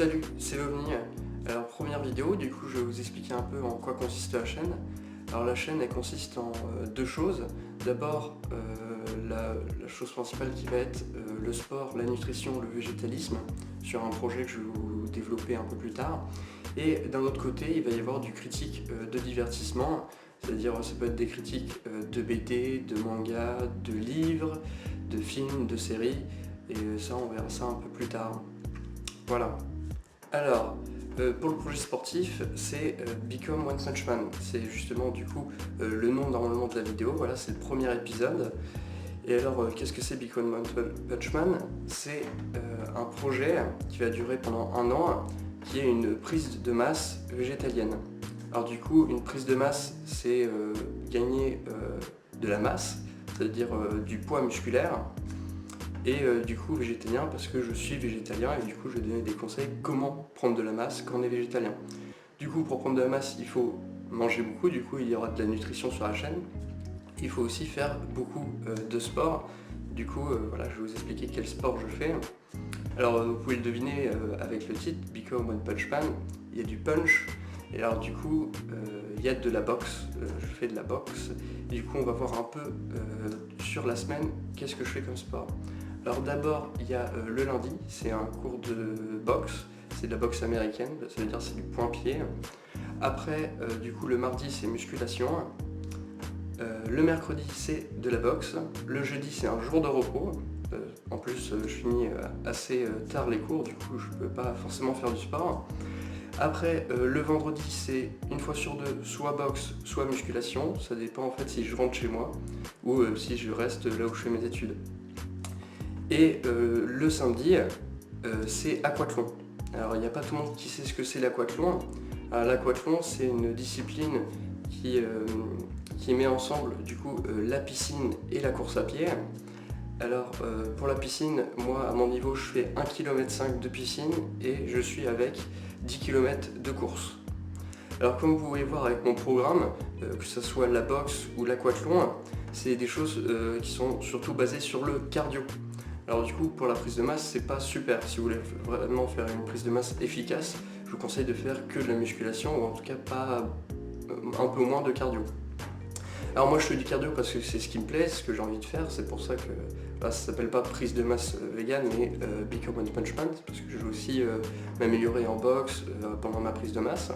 Salut, c'est l'OVNI. Alors première vidéo, du coup je vais vous expliquer un peu en quoi consiste la chaîne. Alors la chaîne elle consiste en deux choses. D'abord la chose principale qui va être le sport, la nutrition, le végétalisme sur un projet que je vais vous développer un peu plus tard. Et d'un autre côté il va y avoir du critique de divertissement, c'est-à-dire ça peut être des critiques de BD, de manga, de livres, de films, de séries, et ça on verra ça un peu plus tard. Voilà. Alors, pour le projet sportif, c'est Become One Punch Man. C'est justement du coup le nom normalement de la vidéo, voilà, c'est le premier épisode. Et alors, qu'est-ce que c'est Become One Punch Man? C'est un projet qui va durer pendant un an, qui est une prise de masse végétalienne. Alors du coup, une prise de masse, c'est gagner de la masse, c'est-à-dire du poids musculaire. Et du coup végétalien parce que je suis végétalien et du coup je vais donner des conseils comment prendre de la masse quand on est végétalien. Du coup pour prendre de la masse il faut manger beaucoup, du coup il y aura de la nutrition sur la chaîne. Il faut aussi faire beaucoup de sport. Du coup voilà, je vais vous expliquer quel sport je fais. Alors vous pouvez le deviner avec le titre Become One Punch Man, il y a du punch. Et alors du coup il y a de la boxe, je fais de la boxe. Et du coup on va voir un peu sur la semaine qu'est-ce que je fais comme sport. Alors d'abord il y a le lundi, c'est un cours de boxe, c'est de la boxe américaine, ça veut dire c'est du point-pied. Après du coup le mardi c'est musculation. Le mercredi c'est de la boxe, le jeudi c'est un jour de repos. En plus je finis assez tard les cours, du coup je ne peux pas forcément faire du sport. Après le vendredi c'est une fois sur deux soit boxe soit musculation, ça dépend en fait si je rentre chez moi ou si je reste là où je fais mes études. Et le samedi c'est aquathlon. Alors il n'y a pas tout le monde qui sait ce que c'est l'aquathlon. L'aquathlon c'est une discipline qui met ensemble du coup la piscine et la course à pied. Alors pour la piscine, moi à mon niveau je fais 1,5 km de piscine et je suis avec 10 km de course. Alors comme vous pouvez voir avec mon programme, que ce soit la boxe ou l'aquathlon, c'est des choses qui sont surtout basées sur le cardio. Alors du coup pour la prise de masse c'est pas super, si vous voulez vraiment faire une prise de masse efficace, je vous conseille de faire que de la musculation ou en tout cas pas un peu moins de cardio. Alors moi je fais du cardio parce que c'est ce qui me plaît, ce que j'ai envie de faire, c'est pour ça que ça s'appelle pas prise de masse vegan mais Become One Punch Man, parce que je veux aussi m'améliorer en boxe pendant ma prise de masse.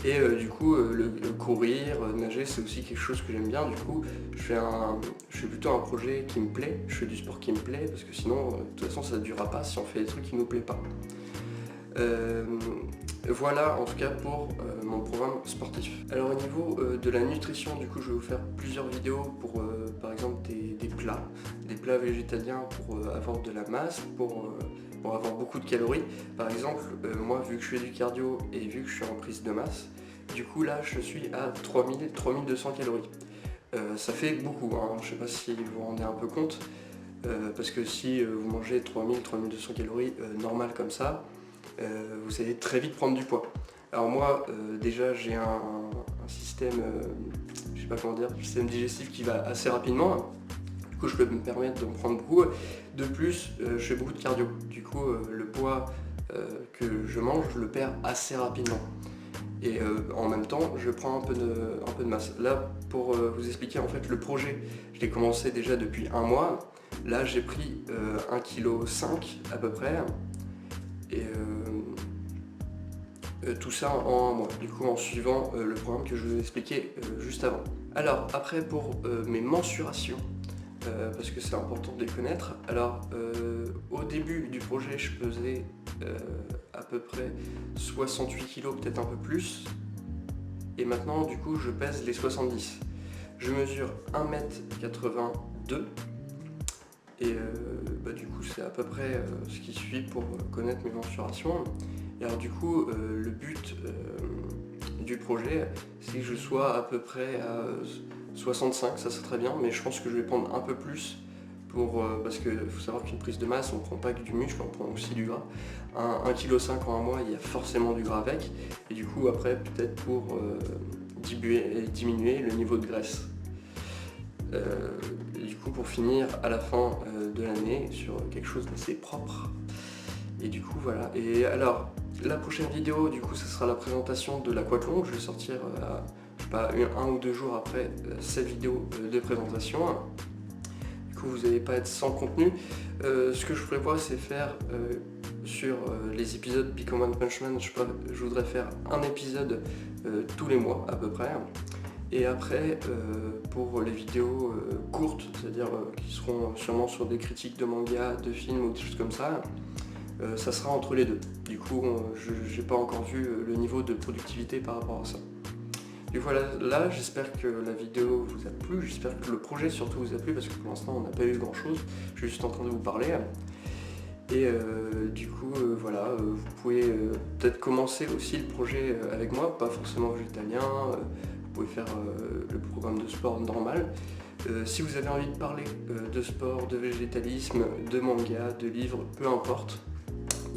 Et du coup le courir, nager c'est aussi quelque chose que j'aime bien, du coup je fais plutôt un projet qui me plaît, je fais du sport qui me plaît parce que sinon de toute façon ça ne durera pas si on fait des trucs qui ne nous plaisent pas. Voilà en tout cas pour mon programme sportif. Alors au niveau de la nutrition, du coup je vais vous faire plusieurs vidéos pour par exemple des plats végétaliens pour avoir de la masse, pour avoir beaucoup de calories. Par exemple moi vu que je fais du cardio et vu que je suis en prise de masse, du coup là je suis à 3200 calories. Ça fait beaucoup, hein. Je ne sais pas si vous vous rendez un peu compte, parce que si vous mangez 3200 calories normal comme ça, vous allez très vite prendre du poids. Alors moi déjà j'ai un système, je sais pas comment dire, système digestif qui va assez rapidement. Du coup je peux me permettre d'en prendre beaucoup. De plus je fais beaucoup de cardio. Du coup le poids que je mange je le perds assez rapidement. Et en même temps je prends un peu de masse. Là pour vous expliquer en fait le projet, je l'ai commencé déjà depuis un mois. Là j'ai pris 1,5 kg à peu près. Et tout ça en un mois, du coup en suivant le programme que je vous ai expliqué juste avant. Alors après pour mes mensurations, parce que c'est important de les connaître, alors au début du projet je pesais à peu près 68 kg, peut-être un peu plus, et maintenant du coup je pèse les 70. Je mesure 1,82 m. Et du coup c'est à peu près ce qui suit pour connaître mes mensurations. Et alors du coup le but du projet c'est que je sois à peu près à 65, ça serait très bien, mais je pense que je vais prendre un peu plus parce qu'il faut savoir qu'une prise de masse on ne prend pas que du muscle, on prend aussi du gras. 1,5 kg en un mois, il y a forcément du gras avec, et du coup après peut-être pour diminuer le niveau de graisse. Du coup pour finir à la fin de l'année sur quelque chose d'assez propre. Et du coup voilà. Et alors la prochaine vidéo du coup ce sera la présentation de l'aquathlon. Je vais sortir je sais pas, un ou deux jours après cette vidéo de présentation. Du coup vous n'allez pas être sans contenu. Ce que je prévois c'est faire sur les épisodes Become One Punch Man, je voudrais faire un épisode tous les mois à peu près. Et après, pour les vidéos courtes, c'est-à-dire qui seront sûrement sur des critiques de manga, de films ou des choses comme ça, ça sera entre les deux. Du coup, je n'ai pas encore vu le niveau de productivité par rapport à ça. Du coup, là, j'espère que la vidéo vous a plu, j'espère que le projet surtout vous a plu, parce que pour l'instant, on n'a pas eu grand-chose, je suis juste en train de vous parler. Et du coup, voilà, vous pouvez peut-être commencer aussi le projet avec moi, pas forcément végétalien, vous pouvez faire le programme de sport normal. Si vous avez envie de parler de sport, de végétalisme, de manga, de livres, peu importe,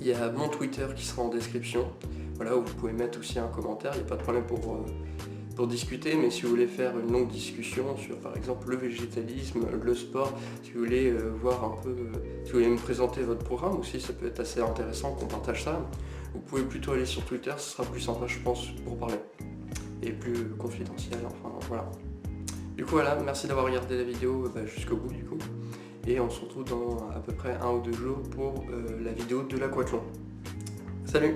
il y a mon Twitter qui sera en description, voilà, où vous pouvez mettre aussi un commentaire, il n'y a pas de problème pour discuter, mais si vous voulez faire une longue discussion sur par exemple le végétalisme, le sport, si vous voulez voir un peu, si vous voulez me présenter votre programme aussi, ça peut être assez intéressant qu'on partage ça, vous pouvez plutôt aller sur Twitter, ce sera plus sympa je pense pour parler, et plus confidentiel, enfin voilà. Du coup voilà, merci d'avoir regardé la vidéo jusqu'au bout du coup, et on se retrouve dans à peu près un ou deux jours pour la vidéo de l'aquathlon. Salut!